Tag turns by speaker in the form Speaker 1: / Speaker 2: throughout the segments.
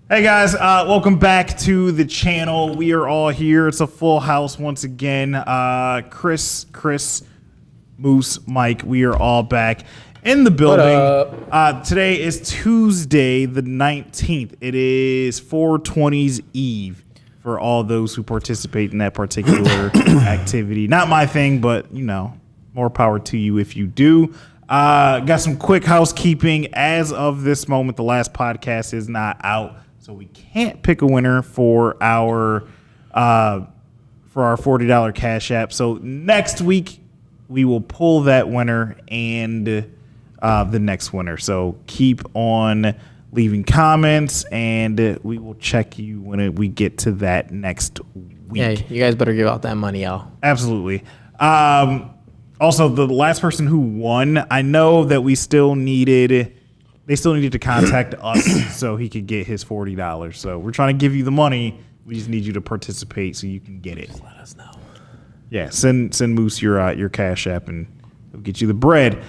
Speaker 1: Hey guys, welcome back to the channel. We are all here. It's a full house once again. Chris, Moose, Mike, we are all back in the building. Today is Tuesday the 19th. It is 420's Eve for all those who participate in that particular activity. Not my thing, but you know, more power to you if you do. Got some quick housekeeping. As of this moment, the last podcast is not out. So we can't pick a winner for our $40 Cash App. So next week we will pull that winner and the next winner. So keep on leaving comments, and we will check you when we get to that next week.
Speaker 2: Yeah, you guys better give out that money, y'all.
Speaker 1: Absolutely. Also, the last person who won, I know that they still needed to contact us so he could get his $40. So we're trying to give you the money. We just need you to participate so you can get it.
Speaker 2: Just let us know.
Speaker 1: Yeah, send Moose your Cash App and he'll get you the bread.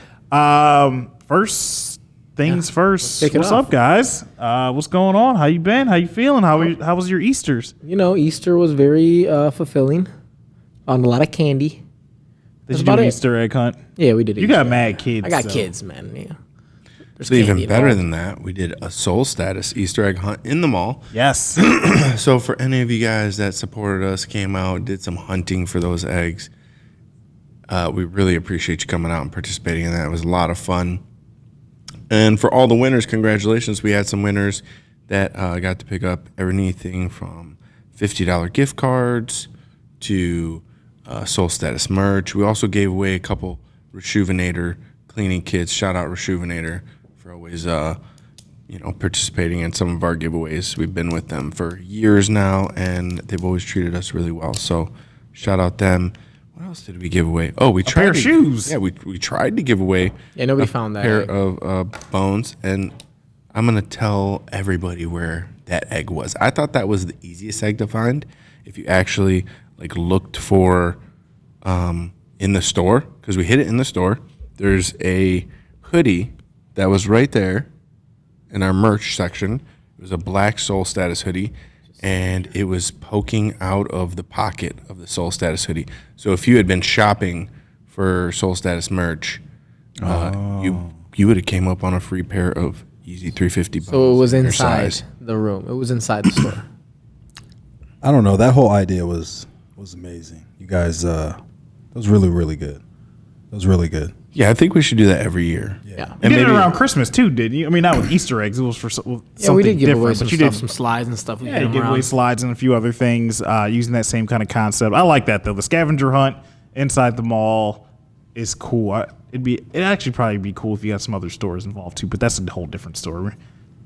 Speaker 1: First things first. What's up, guys? What's going on? How you been? How you feeling? How was your Easters?
Speaker 2: You know, Easter was very fulfilling. On a lot of candy.
Speaker 1: Did you do an Easter egg hunt?
Speaker 2: Yeah, we did.
Speaker 1: You got mad kids.
Speaker 2: I got kids, man. Yeah.
Speaker 3: So even better than that, we did a Soul Status Easter egg hunt in the mall.
Speaker 1: Yes.
Speaker 3: So for any of you guys that supported us, came out, did some hunting for those eggs, we really appreciate you coming out and participating in that. It was a lot of fun. And for all the winners, congratulations. We had some winners that got to pick up anything from $50 gift cards to Soul Status merch. We also gave away a couple Rejuvenator cleaning kits. Shout out Rejuvenator for always participating in some of our giveaways. We've been with them for years now, and they've always treated us really well. So shout out them. What else did we give away? Oh, we tried
Speaker 1: pair of shoes.
Speaker 3: Yeah, we tried to give away.
Speaker 2: Yeah, nobody found that
Speaker 3: pair
Speaker 2: egg.
Speaker 3: of bones, and I'm gonna tell everybody where that egg was. I thought that was the easiest egg to find if you actually looked for in the store, because we hid it in the store. There's a hoodie that was right there in our merch section. It was a black Soul Status hoodie, and it was poking out of the pocket of the Soul Status hoodie. So if you had been shopping for Soul Status merch, you would have came up on a free pair of Yeezy 350 bones.
Speaker 2: So it was inside the room. It was inside the store.
Speaker 4: I don't know. That whole idea was amazing. You guys, it was really, really good. It was really good.
Speaker 3: Yeah, I think we should do that every year.
Speaker 2: Yeah.
Speaker 1: You did it around Christmas too, didn't you? I mean, not with Easter eggs. It was for something
Speaker 2: Yeah, we did give away
Speaker 1: different.
Speaker 2: some
Speaker 1: But you
Speaker 2: stuff,
Speaker 1: did,
Speaker 2: some slides and stuff.
Speaker 1: yeah, you gave away slides and a few other things using that same kind of concept. I like that though. The scavenger hunt inside the mall is cool. It'd actually probably be cool if you had some other stores involved too. But that's a whole different story.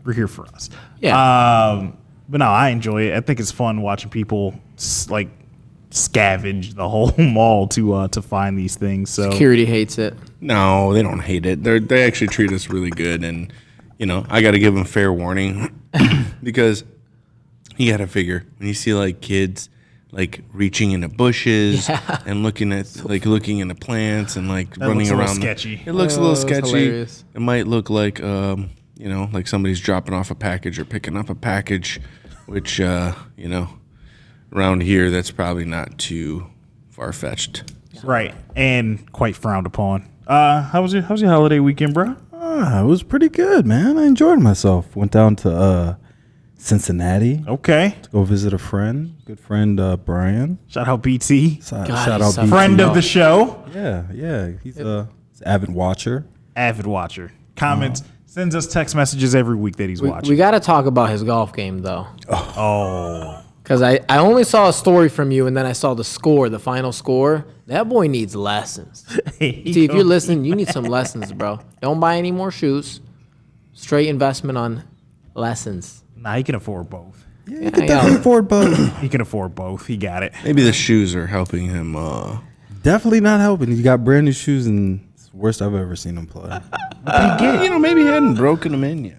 Speaker 1: We're here for us.
Speaker 2: Yeah.
Speaker 1: But no, I enjoy it. I think it's fun watching people scavenge the whole mall to find these things. So
Speaker 2: Security hates it.
Speaker 3: No, they don't hate it. They actually treat us really good, and I got to give them fair warning because you got to figure when you see kids reaching into bushes and looking at looking into plants and running around.
Speaker 1: Sketchy.
Speaker 3: It looks a little sketchy.
Speaker 2: Hilarious.
Speaker 3: It might look like like somebody's dropping off a package or picking up a package, which around here that's probably not too far-fetched.
Speaker 1: Right, and quite frowned upon. How was your holiday weekend, bro?
Speaker 4: It was pretty good, man. I enjoyed myself. Went down to Cincinnati
Speaker 1: Okay.
Speaker 4: to go visit a friend, good friend Brian.
Speaker 1: Shout out BT.
Speaker 4: Shout
Speaker 2: he's
Speaker 4: out
Speaker 2: so
Speaker 4: BT.
Speaker 1: Friend of the show.
Speaker 4: Yeah. He's an avid watcher.
Speaker 1: Avid watcher. Comments. Sends us text messages every week that he's watching.
Speaker 2: We got to talk about his golf game, though.
Speaker 1: Oh.
Speaker 2: Because I only saw a story from you, and then I saw the final score. That boy needs lessons. See, if you're listening, you need some lessons, bro. Don't buy any more shoes. Straight investment on lessons.
Speaker 1: Nah, he can afford both.
Speaker 4: Yeah, you can definitely afford both.
Speaker 1: He can afford both. He got it.
Speaker 3: Maybe the shoes are helping him.
Speaker 4: Definitely not helping. He got brand new shoes, and it's the worst I've ever seen him play.
Speaker 3: Maybe he hadn't broken them in yet.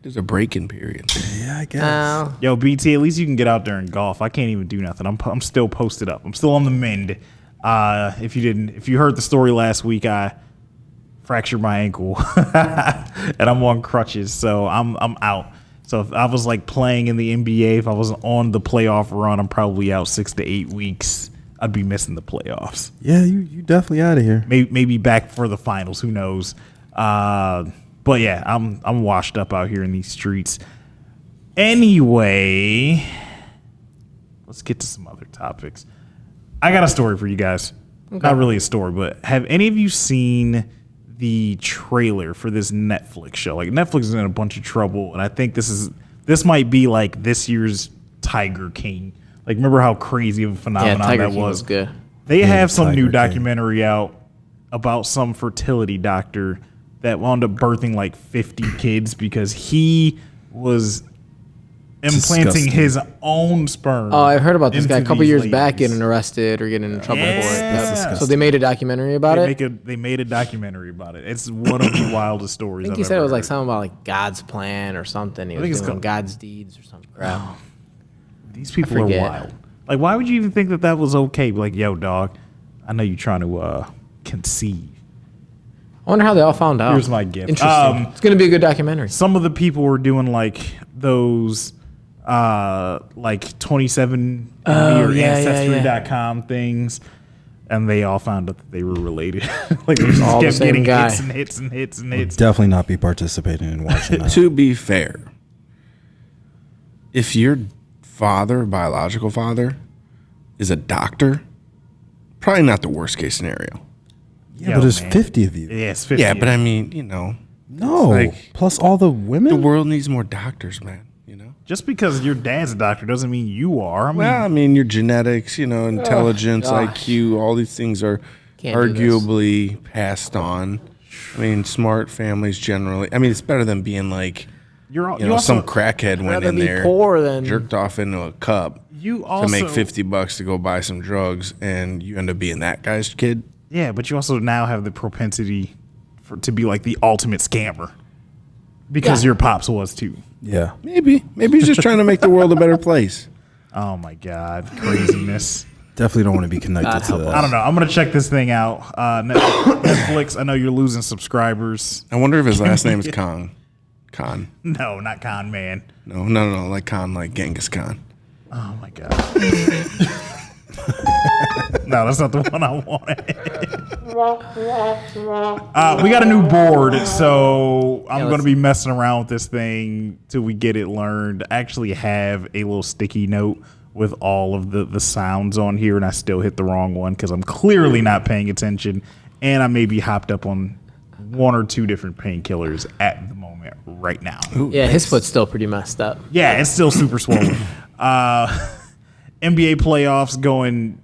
Speaker 3: There's a break-in period.
Speaker 4: Yeah, I guess.
Speaker 1: Yo, BT, at least you can get out there and golf. I can't even do nothing. I'm still posted up. I'm still on the mend. If you heard the story last week, I fractured my ankle and I'm on crutches, so I'm out. So if I was like playing in the NBA, if I was on the playoff run, I'm probably out 6 to 8 weeks. I'd be missing the playoffs.
Speaker 4: Yeah, you definitely out of here.
Speaker 1: Maybe back for the finals. Who knows? But yeah, I'm washed up out here in these streets. Anyway, let's get to some other topics. I got a story for you guys. Okay. Not really a story, but have any of you seen the trailer for this Netflix show? Like, Netflix is in a bunch of trouble, and I think this might be like this year's Tiger King. Like, remember how crazy of a phenomenon
Speaker 2: Tiger
Speaker 1: that
Speaker 2: King was good.
Speaker 1: They have some
Speaker 4: Tiger
Speaker 1: new
Speaker 4: King.
Speaker 1: documentary out about some fertility doctor that wound up birthing like 50 kids because he was implanting
Speaker 4: Disgusting.
Speaker 1: his own sperm.
Speaker 2: Oh, I heard about this guy a
Speaker 1: into
Speaker 2: couple
Speaker 1: these
Speaker 2: years
Speaker 1: ladies.
Speaker 2: back getting arrested or getting in trouble for it.
Speaker 1: That's
Speaker 4: disgusting.
Speaker 2: So they made a documentary about it.
Speaker 1: They made a documentary about it. It's one of the wildest stories.
Speaker 2: I think he said it was like something about like God's plan or something. He
Speaker 1: think
Speaker 2: was
Speaker 1: it's
Speaker 2: doing
Speaker 1: called-
Speaker 2: God's deeds or something crap.
Speaker 1: These people are
Speaker 2: forget.
Speaker 1: wild. Like, why would you even think that was okay? Like, yo, dog, I know you're trying to conceive.
Speaker 2: I wonder how they all found out.
Speaker 1: Here's my gift.
Speaker 2: Interesting. It's gonna be a good documentary.
Speaker 1: Some of the people were doing like those like 27 or Ancestry.com things, and they all found out that they were related. Like, they just
Speaker 2: All the
Speaker 1: kept
Speaker 2: same
Speaker 1: getting
Speaker 2: guy.
Speaker 1: hits and hits and hits and hits.
Speaker 4: Definitely not be participating in watching that.
Speaker 3: To be fair, if your biological father, is a doctor, probably not the worst case scenario.
Speaker 4: Yeah,
Speaker 1: Yo,
Speaker 4: but there's
Speaker 1: man.
Speaker 4: 50 of you.
Speaker 1: Yeah, it's 50.
Speaker 3: Yeah, but I mean,
Speaker 4: No,
Speaker 3: like-
Speaker 4: plus all the women.
Speaker 3: the world needs more doctors, man.
Speaker 1: Just because your dad's a doctor doesn't mean you are. I mean,
Speaker 3: Well, I mean, your genetics, intelligence,
Speaker 2: gosh.
Speaker 3: IQ, all these things are
Speaker 2: Can't do this.
Speaker 3: arguably passed on. I mean, smart families generally. I mean, it's better than being like,
Speaker 1: you
Speaker 3: some
Speaker 1: also
Speaker 3: crackhead went
Speaker 2: rather
Speaker 3: in
Speaker 2: be
Speaker 3: there,
Speaker 2: poor than-
Speaker 3: jerked off into a cup
Speaker 1: you also
Speaker 3: to make $50 to go buy some drugs, and you end up being that guy's kid.
Speaker 1: Yeah, but you also now have the propensity to be like the ultimate scammer because
Speaker 2: Yeah.
Speaker 1: your pops was too.
Speaker 4: Yeah.
Speaker 3: Maybe he's just trying to make the world a better place.
Speaker 1: Oh my God, craziness.
Speaker 4: Definitely don't want to be connected
Speaker 2: God
Speaker 4: to
Speaker 2: help
Speaker 4: that.
Speaker 1: I don't know. I'm gonna check this thing out. Netflix. I know you're losing subscribers.
Speaker 3: I wonder if his last name is Khan. Khan.
Speaker 1: No, not Con Man.
Speaker 3: No, like Khan, like Genghis Khan.
Speaker 1: Oh my God. No, that's not the one I wanted. We got a new board, so I'm going to be messing around with this thing till we get it learned. I actually have a little sticky note with all of the sounds on here, and I still hit the wrong one because I'm clearly not paying attention, and I may be hopped up on one or two different painkillers at the moment right now.
Speaker 2: Yeah, his foot's still pretty messed up.
Speaker 1: Yeah, it's still super swollen. NBA playoffs going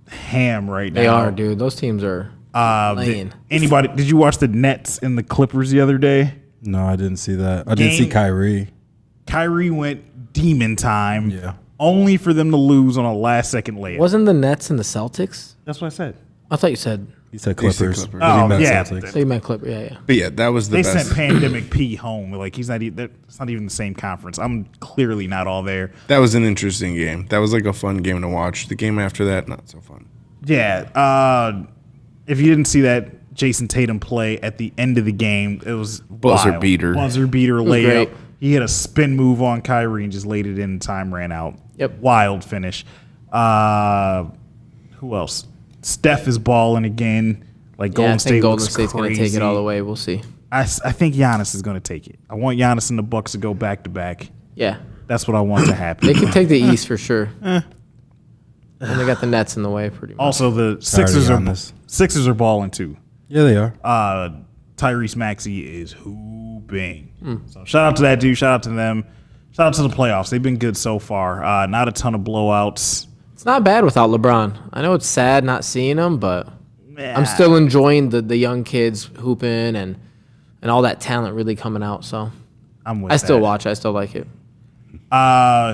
Speaker 1: ham right now.
Speaker 2: They are, dude. Those teams are laying.
Speaker 1: Did you watch the Nets and the Clippers the other day?
Speaker 4: No, I didn't see that. I did see
Speaker 1: Game-
Speaker 4: Kyrie.
Speaker 1: Kyrie went demon time.
Speaker 4: Yeah.
Speaker 1: Only for them to lose on a last second layup.
Speaker 2: Wasn't the Nets and the Celtics?
Speaker 1: That's what I said.
Speaker 2: I thought you said.
Speaker 4: He said
Speaker 3: He said
Speaker 4: Clippers.
Speaker 3: Clippers.
Speaker 4: but he
Speaker 1: Oh,
Speaker 4: meant
Speaker 1: yeah.
Speaker 4: Celtics.
Speaker 2: So you meant Clipper. Yeah.
Speaker 3: But yeah, that was the
Speaker 1: They
Speaker 3: best.
Speaker 1: sent Pandemic P home. Like, it's not even the same conference. I'm clearly not all there.
Speaker 3: That was an interesting game. That was like a fun game to watch. The game after that, not so fun.
Speaker 1: Yeah. If you didn't see that Jason Tatum play at the end of the game, it was
Speaker 3: Buzzer
Speaker 1: wild.
Speaker 3: beater.
Speaker 1: Buzzer beater
Speaker 2: was
Speaker 1: layup.
Speaker 2: great.
Speaker 1: He had a spin move on Kyrie and just laid it in and time ran out.
Speaker 2: Yep.
Speaker 1: Wild finish. Who else? Steph is balling again. Like,
Speaker 2: Yeah,
Speaker 1: Golden
Speaker 2: I
Speaker 1: State
Speaker 2: think Golden
Speaker 1: looks
Speaker 2: State's going to take
Speaker 1: crazy.
Speaker 2: it all the way. We'll see.
Speaker 1: I think Giannis is going to take it. I want Giannis and the Bucks to go back to back.
Speaker 2: Yeah.
Speaker 1: That's what I want to happen.
Speaker 2: They can take the East for sure. And they got the Nets in the way pretty much.
Speaker 1: Also, the
Speaker 4: Tired of Giannis.
Speaker 1: Sixers are balling too.
Speaker 4: Yeah, they are.
Speaker 1: Tyrese Maxey is hooping. So shout out to that dude. Shout out to them. Shout out to the playoffs. They've been good so far. Not a ton of blowouts.
Speaker 2: It's not bad without LeBron. I know it's sad not seeing him, but
Speaker 1: Yeah.
Speaker 2: I'm still enjoying the young kids hooping and all that talent really coming out. So
Speaker 1: I'm with
Speaker 2: I still
Speaker 1: that.
Speaker 2: watch. I still like it.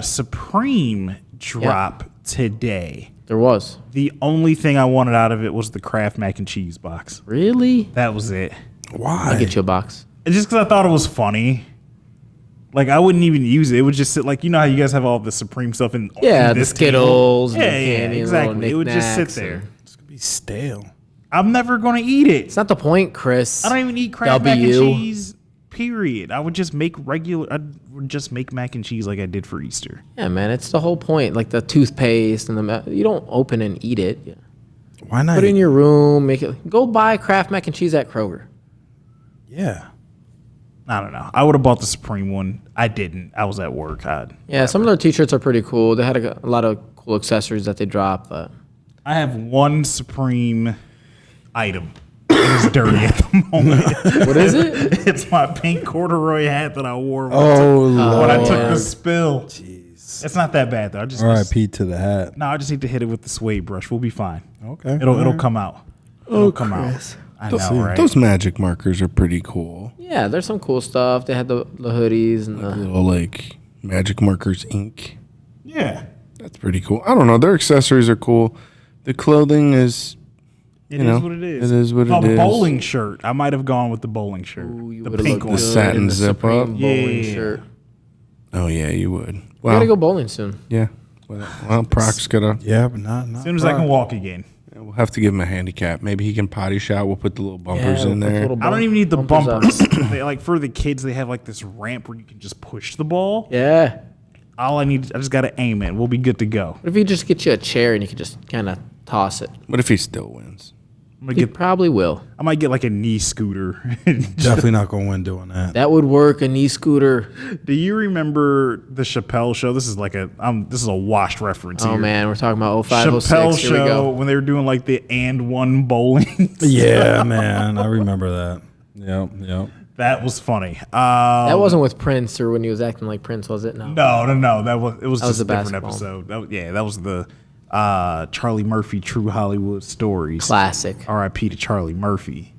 Speaker 1: Supreme drop today.
Speaker 2: There was.
Speaker 1: The only thing I wanted out of it was the Kraft mac and cheese box.
Speaker 2: Really?
Speaker 1: That was it.
Speaker 4: Why?
Speaker 2: I'll get you a box.
Speaker 1: It's just because I thought it was funny. Like, I wouldn't even use it. It would just sit, like, you know how you guys have all the Supreme stuff in
Speaker 2: Yeah,
Speaker 1: in
Speaker 2: the
Speaker 1: this
Speaker 2: Skittles.
Speaker 1: table?
Speaker 2: and
Speaker 1: Yeah,
Speaker 2: the
Speaker 1: yeah,
Speaker 2: candy and
Speaker 1: exactly.
Speaker 2: little
Speaker 1: It would just sit
Speaker 2: knickknacks
Speaker 1: there.
Speaker 2: and-
Speaker 4: It's gonna be stale.
Speaker 1: I'm never going to eat it.
Speaker 2: It's not the point, Chris.
Speaker 1: I don't even eat Kraft mac and
Speaker 2: W.
Speaker 1: cheese, period. I would just make mac and cheese like I did for Easter.
Speaker 2: Yeah, man, it's the whole point. Like the toothpaste and you don't open and eat it. Yeah.
Speaker 4: Why not?
Speaker 2: Put it in your room. Go buy Kraft mac and cheese at Kroger.
Speaker 4: Yeah.
Speaker 1: I don't know. I would have bought the Supreme one. I didn't. I was at work.
Speaker 2: Yeah, some of their t-shirts are pretty cool. They had a lot of cool accessories that they dropped, but
Speaker 1: I have one Supreme item. It is dirty at the moment.
Speaker 2: what is it?
Speaker 1: It's my pink corduroy hat that I wore when I took the spill.
Speaker 4: Jeez.
Speaker 1: It's not that bad though. I just
Speaker 4: R.I.P. to the hat.
Speaker 1: No, I just need to hit it with the suede brush. We'll be fine.
Speaker 4: Okay.
Speaker 1: It'll come out. It'll come out. I know, right?
Speaker 3: Those magic markers are pretty cool.
Speaker 2: Yeah, there's some cool stuff. They had the hoodies and the
Speaker 3: Little like magic markers ink.
Speaker 1: Yeah.
Speaker 3: That's pretty cool. I don't know. Their accessories are cool. The clothing is.
Speaker 1: It is what it is.
Speaker 3: It is what it
Speaker 1: A
Speaker 3: is.
Speaker 1: bowling shirt. I might have gone with the bowling shirt.
Speaker 2: Ooh, you
Speaker 1: the
Speaker 2: would've
Speaker 1: pink
Speaker 2: looked
Speaker 1: one.
Speaker 3: The
Speaker 2: good
Speaker 3: satin
Speaker 2: in the
Speaker 3: zip
Speaker 2: Supreme
Speaker 3: up.
Speaker 2: bowling
Speaker 1: Yeah.
Speaker 2: shirt.
Speaker 3: Oh yeah, you would.
Speaker 2: We
Speaker 3: Well,
Speaker 2: gotta go bowling soon.
Speaker 3: yeah. Well, Proc's gonna.
Speaker 4: Yeah, but not.
Speaker 1: As soon as I can walk again.
Speaker 3: We'll have to give him a handicap. Maybe he can potty shot. We'll put the little bumpers in there.
Speaker 1: I don't even need the
Speaker 2: bumpers
Speaker 1: bumpers. They, like for the kids, they have like this ramp where you can just push the ball.
Speaker 2: Yeah.
Speaker 1: All I need, I just got to aim it. We'll be good to go.
Speaker 2: What if you just get you a chair and you could just kind of toss it?
Speaker 3: What if he still wins?
Speaker 1: I'm gonna
Speaker 2: You
Speaker 1: get,
Speaker 2: probably will.
Speaker 1: I might get like a knee scooter.
Speaker 4: Definitely not going to win doing that.
Speaker 2: That would work. A knee scooter.
Speaker 1: Do you remember the Chappelle show? This is like this is a washed reference
Speaker 2: Oh
Speaker 1: here.
Speaker 2: man, we're talking about 05,
Speaker 1: Chappelle
Speaker 2: 06. Here we
Speaker 1: show
Speaker 2: go.
Speaker 1: when they were doing like the and one bowling.
Speaker 4: Yeah, man. I remember that. Yep.
Speaker 1: That was funny.
Speaker 2: That wasn't with Prince or when he was acting like Prince, was it? No.
Speaker 1: No. It was
Speaker 2: That was
Speaker 1: just a
Speaker 2: the
Speaker 1: different
Speaker 2: basketball.
Speaker 1: episode. That was the Charlie Murphy True Hollywood Stories.
Speaker 2: Classic.
Speaker 1: R.I.P. to Charlie Murphy.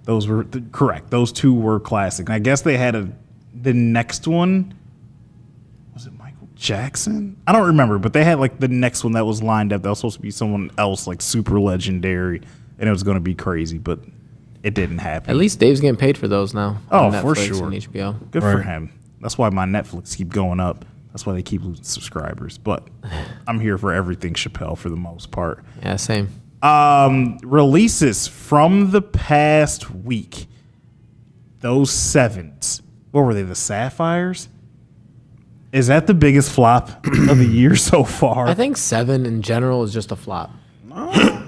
Speaker 1: Those were correct. Those two were classic. And I guess they had the next one. Was it Michael Jackson? I don't remember, but they had like the next one that was lined up. That was supposed to be someone else like super legendary, and it was going to be crazy, but it didn't happen.
Speaker 2: At least Dave's getting paid for those now.
Speaker 1: Oh,
Speaker 2: on
Speaker 1: for
Speaker 2: Netflix
Speaker 1: sure.
Speaker 2: And HBO.
Speaker 1: Good for
Speaker 4: Right.
Speaker 1: him. That's why my Netflix keep going up. That's why they keep losing subscribers. But I'm here for everything Chappelle for the most part.
Speaker 2: Yeah, same.
Speaker 1: Releases from the past week. Those sevens. What were they? The Sapphires? Is that the biggest flop of the year so far?
Speaker 2: I think 7 in general is just a flop.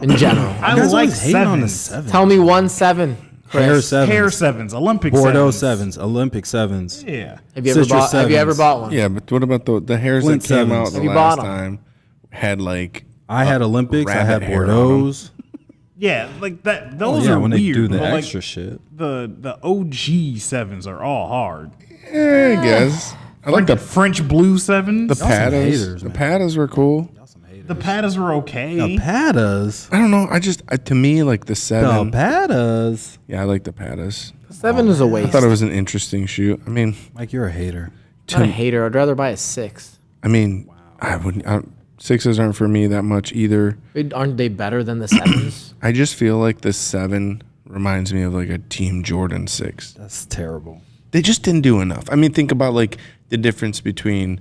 Speaker 2: In general.
Speaker 1: I
Speaker 4: You guys
Speaker 1: like
Speaker 4: always hating on the
Speaker 1: sevens.
Speaker 4: sevens.
Speaker 2: Tell me 1 7.
Speaker 4: Hair
Speaker 2: Chris.
Speaker 4: sevens.
Speaker 1: Hair sevens. Olympic
Speaker 4: Bordeaux
Speaker 1: sevens.
Speaker 4: sevens. Olympic sevens.
Speaker 1: Yeah.
Speaker 2: Have you ever
Speaker 4: Citrus
Speaker 2: bought? Have you ever
Speaker 4: sevens.
Speaker 2: bought one?
Speaker 3: Yeah, but what about the hairs
Speaker 4: Flint
Speaker 3: that came
Speaker 4: sevens.
Speaker 3: out
Speaker 2: Have
Speaker 3: the
Speaker 2: you
Speaker 3: last
Speaker 2: bought 'em?
Speaker 3: time? Had like
Speaker 4: I had Olympics. I had
Speaker 3: rabbit hair on 'em.
Speaker 4: Bordeaux's.
Speaker 1: Yeah, like that.
Speaker 4: Oh,
Speaker 1: Those
Speaker 4: yeah,
Speaker 1: are
Speaker 4: when
Speaker 1: weird.
Speaker 4: they do the
Speaker 1: but,
Speaker 4: extra
Speaker 1: like,
Speaker 4: shit.
Speaker 1: the OG sevens are all hard.
Speaker 3: I guess I like the
Speaker 1: French blue sevens.
Speaker 3: the
Speaker 1: The,
Speaker 3: pattas.
Speaker 4: haters,
Speaker 3: The
Speaker 4: man.
Speaker 3: pattas were cool.
Speaker 1: pattas were okay.
Speaker 4: The pattas.
Speaker 3: I don't know. To me like the
Speaker 4: The
Speaker 3: 7.
Speaker 4: pattas.
Speaker 3: Yeah, I like the pattas.
Speaker 2: 7 is a
Speaker 3: I
Speaker 2: waste.
Speaker 3: thought it was an interesting shoe. I mean,
Speaker 4: Mike, you're a hater.
Speaker 2: I'm not a hater. I'd rather buy a 6.
Speaker 3: I wouldn't. 6s aren't for me that much either.
Speaker 2: Aren't they better than the 7s?
Speaker 3: I just feel like the 7 reminds me of like a Team Jordan 6.
Speaker 4: That's terrible.
Speaker 3: They just didn't do enough. I mean, think about like the difference between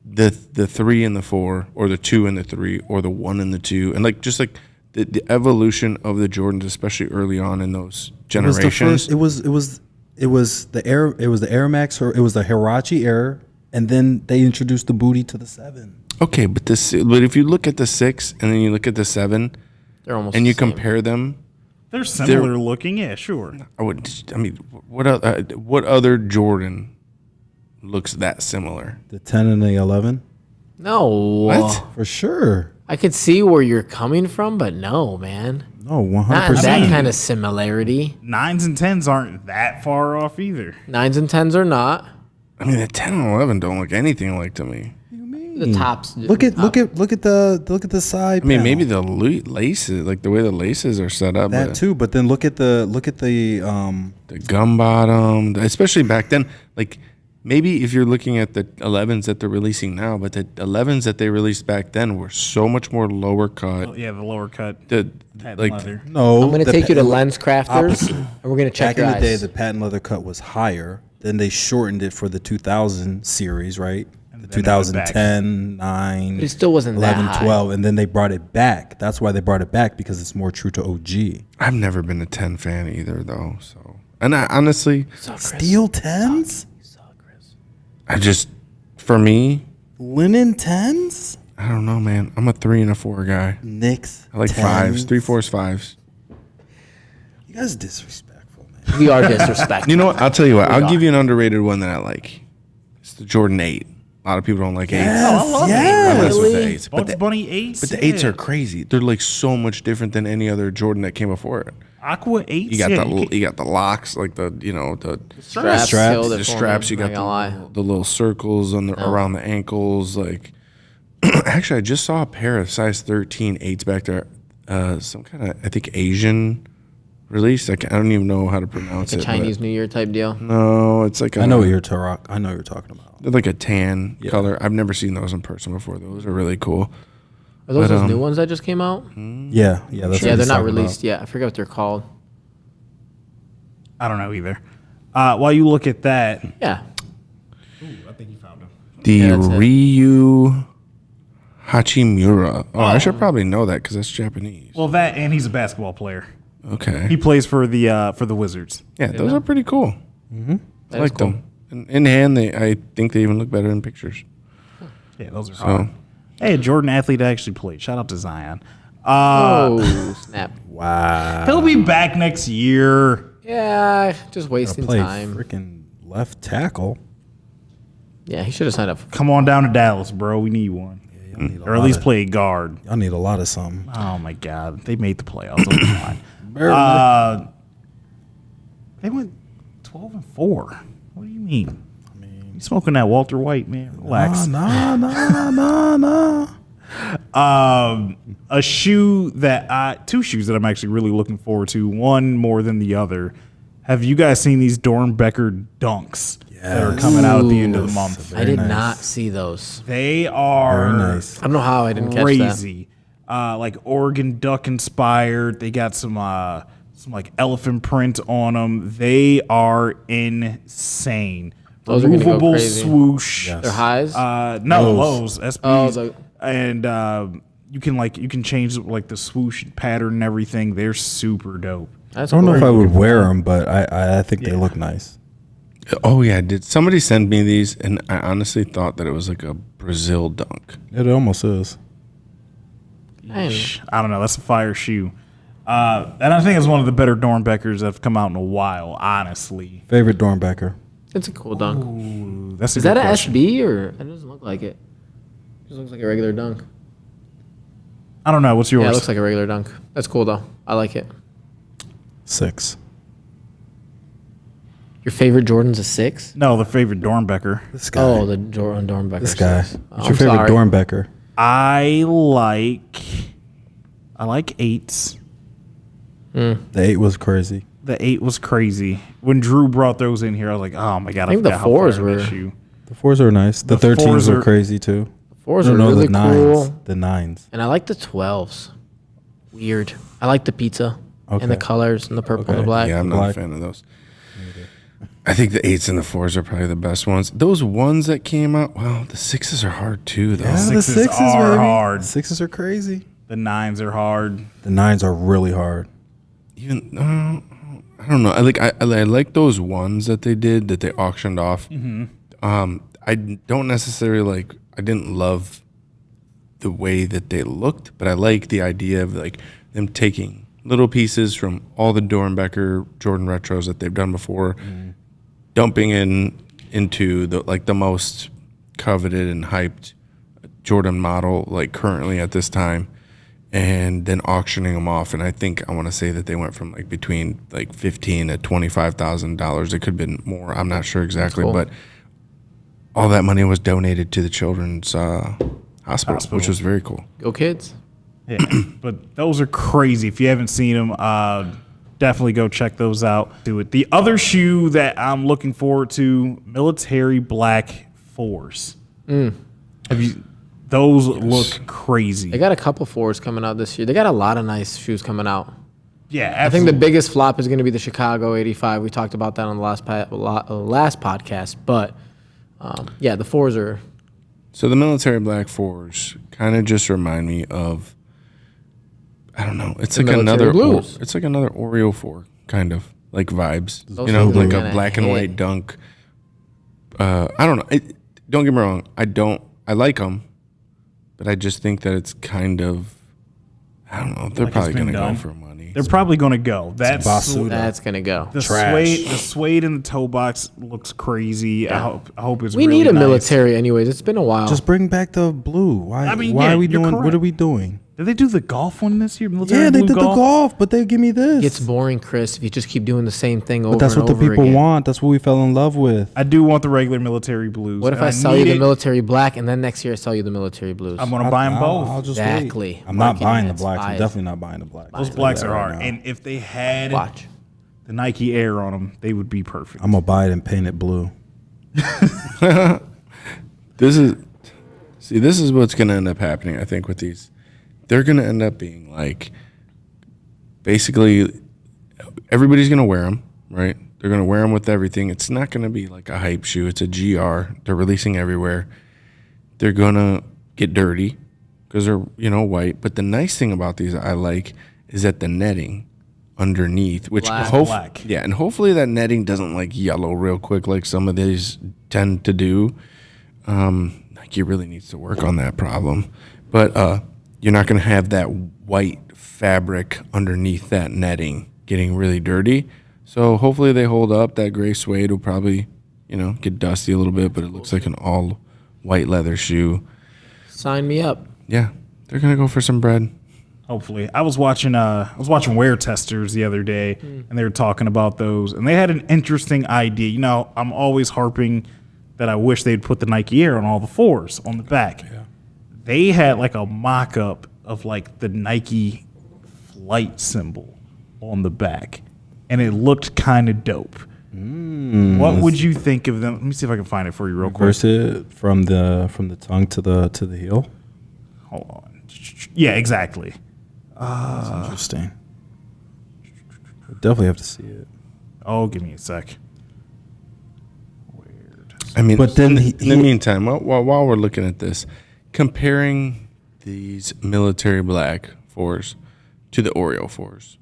Speaker 3: the 3 and the 4, or the 2 and the 3, or the 1 and the 2, and like just like the evolution of the Jordans, especially early on in those
Speaker 4: It was the
Speaker 3: generations.
Speaker 4: first. It was the Air. It was the Air Max, or it was the Hirachi Air, and then they introduced the booty to the 7.
Speaker 3: Okay, but if you look at the 6 and then you look at the 7
Speaker 2: They're almost
Speaker 3: and you
Speaker 2: the same.
Speaker 3: compare them,
Speaker 1: They're similar looking. Yeah, sure.
Speaker 3: I mean, what other Jordan looks that similar?
Speaker 4: The 10 and the 11,
Speaker 2: No.
Speaker 3: What?
Speaker 4: for sure.
Speaker 2: I could see where you're coming from, but no, man.
Speaker 4: No,
Speaker 2: Not
Speaker 4: 100%.
Speaker 2: that kind of similarity.
Speaker 1: 9s and 10s aren't that far off either.
Speaker 2: 9s and 10s are not.
Speaker 3: I mean, the 10 and 11 don't look anything like to me.
Speaker 2: The tops.
Speaker 4: Look at the side.
Speaker 3: I mean,
Speaker 4: panel.
Speaker 3: maybe the laces, like the way the laces are set up,
Speaker 4: that
Speaker 3: but
Speaker 4: too. But then look at the
Speaker 3: the gum bottom, especially back then. Like maybe if you're looking at the 11s that they're releasing now, but the 11s that they released back then were so much more lower cut.
Speaker 1: Yeah, the lower cut.
Speaker 3: The
Speaker 1: Patent
Speaker 3: like
Speaker 1: leather.
Speaker 4: no.
Speaker 2: I'm going to
Speaker 4: the
Speaker 2: take you to
Speaker 4: pa-
Speaker 2: Lens Crafters,
Speaker 4: opposite.
Speaker 2: and we're going to check
Speaker 4: Back in
Speaker 2: your
Speaker 4: the day,
Speaker 2: eyes.
Speaker 4: the patent leather cut was higher. Then they shortened it for the 2000 series, right? The
Speaker 1: then it went back.
Speaker 4: 2010, 9,
Speaker 2: It still wasn't that
Speaker 4: 11,
Speaker 2: high.
Speaker 4: 12, and then they brought it back. That's why they brought it back, because it's more true to OG.
Speaker 3: I've never been a 10 fan either, though. So And I honestly,
Speaker 4: Steel 10s?
Speaker 3: For me,
Speaker 4: Linen 10s?
Speaker 3: I don't know, man. I'm a 3 and a 4 guy.
Speaker 4: Knicks.
Speaker 3: I like
Speaker 4: 10s.
Speaker 3: 5s, 3, 4s, 5s.
Speaker 4: You guys are disrespectful, man.
Speaker 2: We are disrespectful.
Speaker 3: You know what? I'll tell you what. I'll
Speaker 2: are.
Speaker 3: give you an underrated one that I like. It's the Jordan 8. A lot of people don't like 8s.
Speaker 1: I love
Speaker 3: I
Speaker 4: yes.
Speaker 3: mess with the
Speaker 2: Really?
Speaker 3: 8s.
Speaker 1: Bugs Bunny 8s.
Speaker 3: But the 8s are crazy. They're like so much different than any other Jordan that came before it.
Speaker 1: Aqua 8s.
Speaker 3: You got you got the locks, like the
Speaker 2: straps. Killed it
Speaker 3: the
Speaker 2: for
Speaker 3: straps.
Speaker 2: me,
Speaker 3: You
Speaker 2: I'm
Speaker 3: got
Speaker 2: not gonna lie.
Speaker 3: the little circles on the around the ankles. Like, actually, I just saw a pair of size 13 8s back there. Some kind of, I think, Asian release. I don't even know how to pronounce
Speaker 2: Like
Speaker 3: it.
Speaker 2: a Chinese New Year type deal.
Speaker 3: No, it's like
Speaker 4: I know what you're talking about.
Speaker 3: they're like a tan color. I've never seen those in person before. Those are really cool.
Speaker 2: Are those
Speaker 3: But,
Speaker 2: those new ones that just came out?
Speaker 4: Yeah. That's what
Speaker 2: Yeah, they're
Speaker 4: he's
Speaker 2: not
Speaker 4: talking
Speaker 2: released
Speaker 4: about.
Speaker 2: yet. I forget what they're called.
Speaker 1: I don't know either. While you look at that,
Speaker 2: Yeah.
Speaker 1: I think you found him.
Speaker 3: The
Speaker 2: Yeah, that's it.
Speaker 3: Ryu Hachimura. Oh, I should probably know that because that's Japanese.
Speaker 1: Well, that and he's a basketball player.
Speaker 3: Okay.
Speaker 1: He plays for the Wizards.
Speaker 3: Yeah, those are pretty cool. I
Speaker 2: That is
Speaker 3: like
Speaker 2: cool.
Speaker 3: them. In hand, I think they even look better in pictures.
Speaker 1: Yeah, those are
Speaker 3: So,
Speaker 1: hard. Hey, a Jordan athlete actually played. Shout out to Zion.
Speaker 2: Oh, snap.
Speaker 4: Wow.
Speaker 1: He'll be back next year.
Speaker 2: Yeah, just wasting
Speaker 4: Play
Speaker 2: time.
Speaker 4: freaking left tackle.
Speaker 2: Yeah, he should have signed up.
Speaker 1: Come on down to Dallas, bro. We need one.
Speaker 4: Y'all need a
Speaker 1: Or at
Speaker 4: lot
Speaker 1: least
Speaker 4: of-
Speaker 1: play guard.
Speaker 4: Y'all need a lot of something.
Speaker 1: Oh, my God. They made the playoffs. They'll be fine.
Speaker 4: Barely.
Speaker 1: They went 12-4. What do you mean? You smoking that Walter White, man? Relax.
Speaker 4: Nah.
Speaker 1: A shoe that two shoes that I'm actually really looking forward to. One more than the other. Have you guys seen these Dornbecker dunks that are coming out at the end of the month?
Speaker 2: I did
Speaker 4: nice.
Speaker 2: not see those.
Speaker 1: They are
Speaker 4: Very nice.
Speaker 2: I don't know how I didn't catch that.
Speaker 1: crazy. Like Oregon Duck inspired. They got some like elephant print on them. They are insane.
Speaker 2: Those are gonna go
Speaker 1: Removable
Speaker 2: crazy.
Speaker 1: swoosh.
Speaker 4: Yes.
Speaker 2: They're highs.
Speaker 1: No, lows. SBs.
Speaker 2: the-
Speaker 1: And you can change like the swoosh pattern and everything. They're super dope.
Speaker 2: That's
Speaker 4: I don't know if
Speaker 2: cool.
Speaker 4: I would wear them, but I think they look nice.
Speaker 3: oh yeah, did somebody send me these? And I honestly thought that it was like a Brazil dunk.
Speaker 4: It almost is.
Speaker 2: I
Speaker 1: I don't know. That's a fire shoe. And I think it's one of the better Dornbeckers that have come out in a while, honestly.
Speaker 4: Favorite Dornbecker.
Speaker 2: It's a cool dunk.
Speaker 1: Ooh, that's a
Speaker 2: Is
Speaker 1: good
Speaker 2: that an
Speaker 1: question.
Speaker 2: SB or it doesn't look like it? It just looks like a regular dunk.
Speaker 1: I don't know. What's yours?
Speaker 2: Yeah, it looks like a regular dunk. That's cool though. I like it.
Speaker 4: 6.
Speaker 2: Your favorite Jordan's a 6?
Speaker 1: No, the favorite Dornbecker.
Speaker 4: This guy.
Speaker 2: Oh, the Jordan Dornbecker.
Speaker 4: this guy.
Speaker 2: 6.
Speaker 4: What's your favorite Dornbecker?
Speaker 1: I like 8s.
Speaker 4: The 8 was crazy.
Speaker 1: The 8 was crazy. When Drew brought those in here, I was like, oh my God, I
Speaker 2: think the
Speaker 1: forgot how
Speaker 2: 4s
Speaker 1: fire
Speaker 2: were-
Speaker 1: this shoe.
Speaker 4: The 4s are nice. The
Speaker 1: The
Speaker 4: 13s
Speaker 1: 4s
Speaker 4: were
Speaker 1: are-
Speaker 4: crazy too.
Speaker 2: 4s
Speaker 4: No,
Speaker 2: are
Speaker 4: no,
Speaker 2: really
Speaker 4: the 9s.
Speaker 2: cool.
Speaker 4: The 9s.
Speaker 2: And I like the 12s. Weird. I like the pizza
Speaker 4: Okay.
Speaker 2: and the colors and the purple and the
Speaker 4: Okay.
Speaker 2: black.
Speaker 3: Yeah, I'm not a
Speaker 4: Black.
Speaker 3: fan of those. I think the 8s and the 4s are probably the best ones. Those ones that came out, well, the 6s are hard too, though.
Speaker 4: Yeah,
Speaker 1: the
Speaker 4: the
Speaker 1: 6s
Speaker 4: 6s
Speaker 1: are
Speaker 4: baby.
Speaker 1: hard.
Speaker 4: 6s are crazy.
Speaker 1: The 9s are hard.
Speaker 4: The 9s are really hard.
Speaker 3: Even I don't know. I like those ones that they did that they auctioned off. I don't necessarily like. I didn't love the way that they looked, but I like the idea of like them taking little pieces from all the Dornbecker Jordan retros that they've done before, dumping into the most coveted and hyped Jordan model like currently at this time, and then auctioning them off. And I think I want to say that they went from like between like $15,000 to $25,000. It could have been more. I'm not sure exactly,
Speaker 2: cool.
Speaker 3: but all that money was donated to the children's hospital, which was very cool.
Speaker 2: Go kids.
Speaker 1: Yeah, but those are crazy. If you haven't seen them, definitely go check those out. Do it. The other shoe that I'm looking forward to, military black 4s. Have you? Those look crazy.
Speaker 2: They got a couple 4s coming out this year. They got a lot of nice shoes coming out.
Speaker 1: Yeah,
Speaker 2: I think
Speaker 1: absolutely.
Speaker 2: the biggest flop is going to be the Chicago 85. We talked about that on the last podcast. But yeah, the 4s are.
Speaker 3: So the military black 4s kind of just remind me of, I don't know, it's
Speaker 2: The
Speaker 3: like
Speaker 2: military
Speaker 3: another
Speaker 2: blues.
Speaker 3: it's like another Oreo 4 kind of. like vibes.
Speaker 2: Those
Speaker 3: You know,
Speaker 2: shoes are
Speaker 3: like a
Speaker 2: gonna
Speaker 3: black and
Speaker 2: hit.
Speaker 3: white dunk. I don't know. Don't get me wrong. I like them, but I just think that it's kind of. I don't know. They're
Speaker 1: Like it's
Speaker 3: probably
Speaker 1: been
Speaker 3: gonna
Speaker 1: done.
Speaker 3: go for money.
Speaker 1: They're probably going to go.
Speaker 4: Basuda.
Speaker 2: That's gonna go.
Speaker 1: The
Speaker 4: Trash.
Speaker 1: suede in the toe box looks crazy. I hope it's
Speaker 2: We
Speaker 1: really
Speaker 2: need a
Speaker 1: nice.
Speaker 2: military, anyways. It's been a while.
Speaker 4: Just bring back the blue. Why?
Speaker 1: I mean,
Speaker 4: why
Speaker 1: yeah,
Speaker 4: are we
Speaker 1: you're
Speaker 4: doing? What
Speaker 1: correct.
Speaker 4: are we doing?
Speaker 1: Did they do the golf one this year? Military
Speaker 4: Yeah, they
Speaker 1: blue
Speaker 4: did the golf, but they give me this.
Speaker 2: It's boring, Chris, if you just keep doing the same thing over
Speaker 4: But that's
Speaker 2: and
Speaker 4: what the
Speaker 2: over
Speaker 4: people
Speaker 2: again.
Speaker 4: want. That's what we fell in love with.
Speaker 1: I do want the regular military blues.
Speaker 2: What if
Speaker 1: and
Speaker 2: I sell you
Speaker 1: need
Speaker 2: the
Speaker 1: it.
Speaker 2: military black and then next year I sell you the military blues?
Speaker 1: I'm going to buy them both.
Speaker 4: I'll just
Speaker 2: Exactly.
Speaker 4: wait. I'm not
Speaker 2: Marketing
Speaker 4: buying the
Speaker 2: is
Speaker 4: blacks. I'm
Speaker 2: biased.
Speaker 4: definitely not buying the blacks.
Speaker 1: Those
Speaker 4: I'll
Speaker 1: blacks
Speaker 4: tell you
Speaker 1: are
Speaker 4: that
Speaker 1: hard.
Speaker 4: right now.
Speaker 1: And if they had
Speaker 2: Watch.
Speaker 1: the Nike Air on them, they would be perfect.
Speaker 4: I'm gonna buy it and paint it blue.
Speaker 3: This is what's going to end up happening, I think, with these. They're going to end up being like, basically, everybody's going to wear them, right? They're going to wear them with everything. It's not going to be like a hype shoe. It's a GR. They're releasing everywhere. They're going to get dirty because they're, white. But the nice thing about these I like is that the netting underneath, which
Speaker 1: Black.
Speaker 3: yeah, and hopefully that netting doesn't like yellow real quick like some of these tend to do. Nike really needs to work on that problem. But you're not going to have that white fabric underneath that netting getting really dirty. So hopefully they hold up. That gray suede will probably, get dusty a little bit, but it looks like an all white leather shoe.
Speaker 2: Sign me up.
Speaker 3: Yeah, they're going to go for some bread.
Speaker 1: Hopefully, I was watching Wear Testers the other day, and they were talking about those, and they had an interesting idea. I'm always harping that I wish they'd put the Nike Air on all the fours on the back. Yeah. They had like a mock-up of like the Nike flight symbol on the back, and it looked kind of dope. What would you think of them? Let me see if I can find it for you real quick.
Speaker 4: Reverse it from the tongue to the heel.
Speaker 1: Hold on. Yeah, exactly.
Speaker 4: That's interesting. We'll definitely have to see it.
Speaker 1: Oh, give me a sec. Weird.
Speaker 3: I mean,
Speaker 4: But then
Speaker 3: in the meantime, while we're looking at this, comparing these military black fours to the Oreo fours,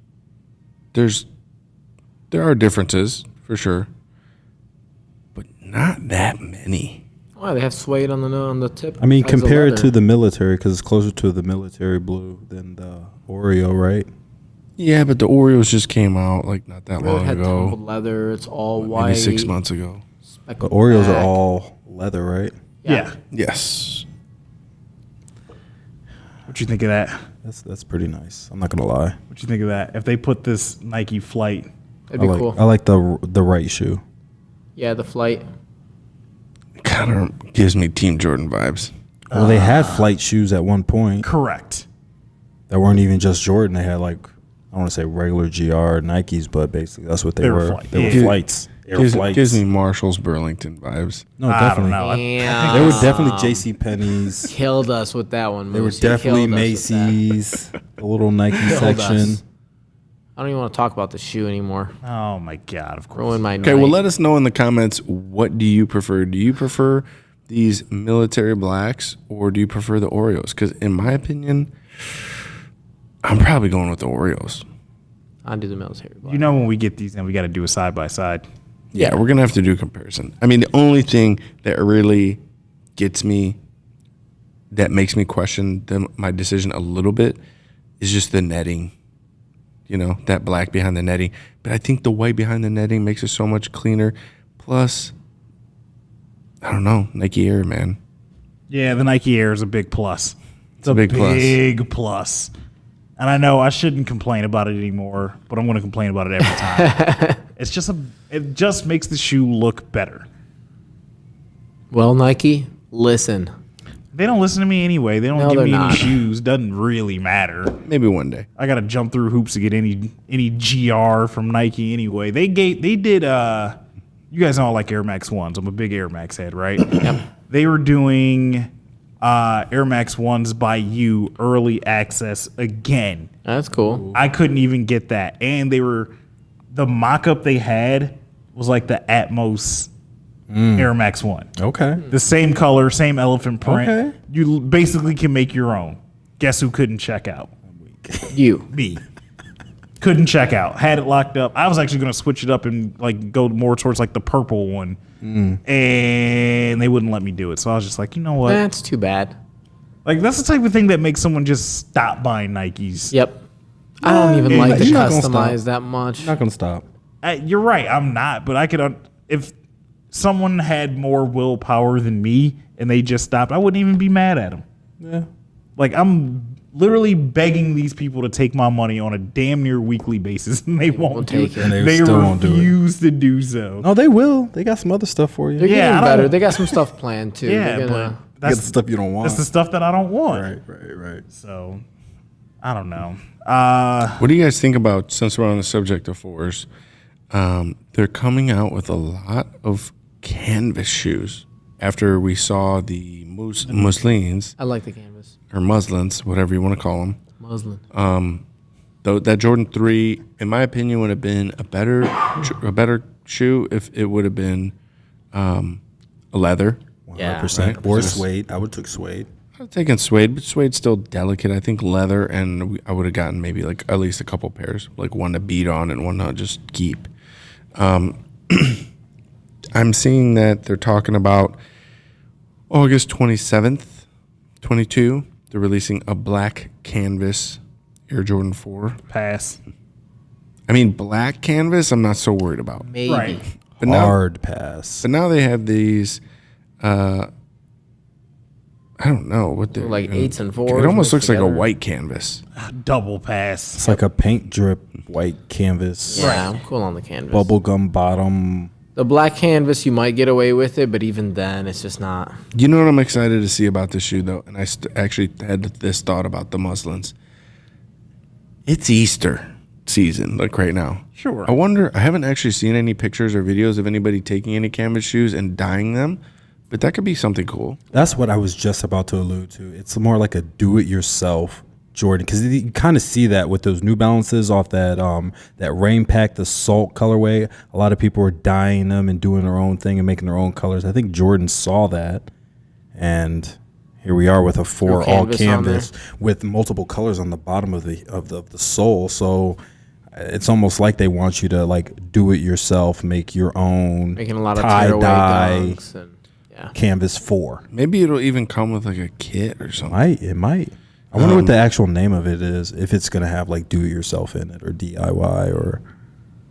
Speaker 3: there are differences for sure, but not that many.
Speaker 2: Why they have suede on the tip?
Speaker 4: I mean,
Speaker 2: besides the
Speaker 4: compare it
Speaker 2: leather.
Speaker 4: to the military because it's closer to the military blue than the Oreo, right?
Speaker 3: Yeah, but the Oreos just came out like not that
Speaker 2: It
Speaker 3: long
Speaker 2: had tumbled
Speaker 3: ago,
Speaker 2: leather. It's all white.
Speaker 3: maybe 6 months ago.
Speaker 4: The
Speaker 2: speckled
Speaker 4: Oreos are
Speaker 2: black.
Speaker 4: all leather, right?
Speaker 1: Yeah.
Speaker 3: Yes.
Speaker 1: What you think of that?
Speaker 4: That's pretty nice. I'm not gonna lie.
Speaker 1: What you think of that? If they put this Nike Flight,
Speaker 2: That'd be
Speaker 4: I like
Speaker 2: cool.
Speaker 4: I like the right shoe.
Speaker 2: Yeah, the flight.
Speaker 3: Kind of gives me Team Jordan vibes.
Speaker 4: Well, they had flight shoes at one point
Speaker 1: correct.
Speaker 4: that weren't even just Jordan. They had like I don't want to say regular GR Nikes, but basically that's what they
Speaker 1: were
Speaker 4: were.
Speaker 1: flight.
Speaker 4: They
Speaker 1: Yeah.
Speaker 4: were flights. Air flights.
Speaker 3: Gives me Marshall's Burlington vibes.
Speaker 4: No,
Speaker 1: I
Speaker 4: definitely.
Speaker 1: don't know.
Speaker 2: Damn.
Speaker 4: They were definitely J.C. Penney's.
Speaker 2: Killed us with that one.
Speaker 4: They were
Speaker 2: Moose. You
Speaker 4: definitely
Speaker 2: killed us with that.
Speaker 4: Macy's. The little Nike
Speaker 2: Killed
Speaker 4: section.
Speaker 2: us. I don't even want to talk about the shoe anymore.
Speaker 1: Oh my god! Of course.
Speaker 2: Ruin my
Speaker 3: Okay,
Speaker 2: night.
Speaker 3: well, let us know in the comments, what do you prefer? Do you prefer these military blacks or do you prefer the Oreos? Because in my opinion, I'm probably going with the Oreos.
Speaker 2: I'll do the military. Black.
Speaker 1: When we get these in, we got to do a side by side.
Speaker 3: Yeah, we're going to have to do a comparison. I mean, the only thing that really gets me, that makes me question my decision a little bit is just the netting. That black behind the netting. But I think the white behind the netting makes it so much cleaner. Plus, I don't know, Nike Air, man.
Speaker 1: Yeah, the Nike Air is a big plus. It's a
Speaker 3: big plus.
Speaker 1: big plus. And I know I shouldn't complain about it anymore, but I'm going to complain about it every time. It just makes the shoe look better.
Speaker 2: Well, Nike, listen.
Speaker 1: They don't listen to me anyway. They don't
Speaker 2: No,
Speaker 1: give
Speaker 2: they're
Speaker 1: me any
Speaker 2: not.
Speaker 1: shoes. Doesn't really matter.
Speaker 3: Maybe one day.
Speaker 1: I got to jump through hoops to get any GR from Nike anyway. They did. You guys know I like Air Max 1s. I'm a big Air Max head, right?
Speaker 2: Yep.
Speaker 1: They were doing Air Max 1s by you early access again.
Speaker 2: That's cool.
Speaker 1: I couldn't even get that. And the mock-up they had was like the Atmos Air Max 1.
Speaker 4: Okay.
Speaker 1: The same color, same elephant print.
Speaker 4: Okay.
Speaker 1: You basically can make your own. Guess who couldn't check out?
Speaker 2: You.
Speaker 1: Me. Couldn't check out. Had it locked up. I was actually going to switch it up and like go more towards like the purple one, and they wouldn't let me do it. So I was just like, you know what?
Speaker 2: That's too bad.
Speaker 1: Like that's the type of thing that makes someone just stop buying Nikes.
Speaker 2: Yep. I don't even like to
Speaker 4: you're not gonna
Speaker 2: customize
Speaker 4: stop.
Speaker 2: that much.
Speaker 4: Not gonna stop.
Speaker 1: You're right. I'm not, but I could. If someone had more willpower than me and they just stopped, I wouldn't even be mad at them.
Speaker 4: Yeah.
Speaker 1: Like I'm literally begging these people to take my money on a damn near weekly basis, and they won't do
Speaker 2: take
Speaker 1: it.
Speaker 2: it.
Speaker 4: And they
Speaker 1: They
Speaker 4: still won't do it.
Speaker 1: refuse to do so.
Speaker 4: No, they will. They got some other stuff for you.
Speaker 2: They're
Speaker 1: Yeah, I
Speaker 2: getting
Speaker 1: don't-
Speaker 2: better. They got some stuff planned too.
Speaker 1: Yeah,
Speaker 2: They're
Speaker 1: but
Speaker 2: gonna,
Speaker 4: They got
Speaker 1: that's
Speaker 4: the stuff you don't want.
Speaker 1: That's the stuff that I don't want.
Speaker 4: Right.
Speaker 1: So I don't know.
Speaker 3: What do you guys think about, since we're on the subject of fours, they're coming out with a lot of canvas shoes after we saw the muslins
Speaker 2: I like the canvas.
Speaker 3: or muslins, whatever you want to call them.
Speaker 2: Muslin.
Speaker 3: Though that Jordan 3, in my opinion, would have been a better shoe if it would have been a leather.
Speaker 4: 100%. Or suede. I would take suede.
Speaker 3: I'm taking suede, but suede's still delicate. I think leather, and I would have gotten maybe like at least a couple pairs, like one to beat on and one to just keep. I'm seeing that they're talking about August 27th, 22. They're releasing a black canvas Air Jordan 4.
Speaker 1: Pass.
Speaker 3: I mean, black canvas, I'm not so worried about.
Speaker 2: Maybe.
Speaker 1: Right.
Speaker 3: But now,
Speaker 4: Hard pass.
Speaker 3: but now they have these. I don't know what they're
Speaker 2: Like
Speaker 3: doing.
Speaker 2: 8s and 4s
Speaker 3: It almost looks
Speaker 2: mixed
Speaker 3: like a
Speaker 2: together.
Speaker 3: white canvas.
Speaker 1: Double pass.
Speaker 4: It's like a paint drip white canvas.
Speaker 2: Yeah, I'm cool on the canvas.
Speaker 4: Bubblegum bottom.
Speaker 2: The black canvas, you might get away with it, but even then, it's just not.
Speaker 3: You know what I'm excited to see about this shoe, though? And I actually had this thought about the muslins. It's Easter season, like right now.
Speaker 1: Sure.
Speaker 3: I wonder, I haven't actually seen any pictures or videos of anybody taking any canvas shoes and dyeing them, but that could be something cool.
Speaker 4: That's what I was just about to allude to. It's more like a do-it-yourself Jordan, because you kind of see that with those New Balances off that that Rain Pack, the Salt colorway. A lot of people are dyeing them and doing their own thing and making their own colors. I think Jordan saw that, and here we are with a 4 all
Speaker 2: canvas on
Speaker 4: canvas with multiple colors on the bottom of the sole. So it's almost like they want you to like do it yourself, make your own
Speaker 2: Making a lot of
Speaker 4: tie
Speaker 2: tearaway
Speaker 4: dye
Speaker 2: dunks. And, yeah.
Speaker 4: canvas 4.
Speaker 3: Maybe it'll even come with like a kit or something.
Speaker 4: It might. I wonder what the actual name of it is. If it's gonna have like do it yourself in it or DIY or.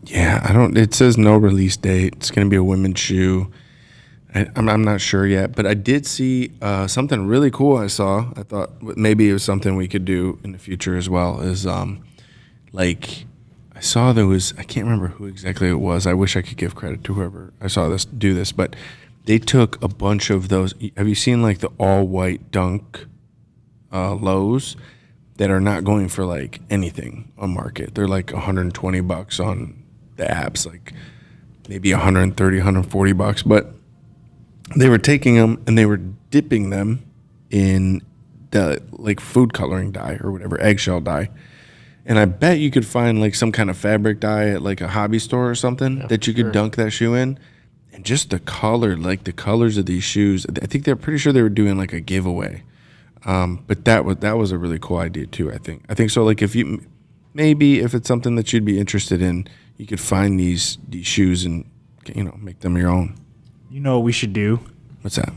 Speaker 3: Yeah, I don't. It says no release date. It's going to be a women's shoe. I'm not sure yet, but I did see something really cool. I thought maybe it was something we could do in the future as well. Is like I saw there was, I can't remember who exactly it was. I wish I could give credit to whoever I saw this do this, but they took a bunch of those. Have you seen like the all white Dunk lows that are not going for like anything on market? They're like $120 on the apps, like maybe 130, 140 bucks, but they were taking them and they were dipping them in the like food coloring dye or whatever, eggshell dye. And I bet you could find like some kind of fabric dye at like a hobby store or something that you could dunk that shoe in. And just the color, like the colors of these shoes, I think they're pretty sure they were doing like a giveaway. But that was a really cool idea too, I think so. Like if you, maybe if it's something that you'd be interested in, you could find these shoes and, you know, make them your own.
Speaker 1: You know what we should do?
Speaker 3: What's that?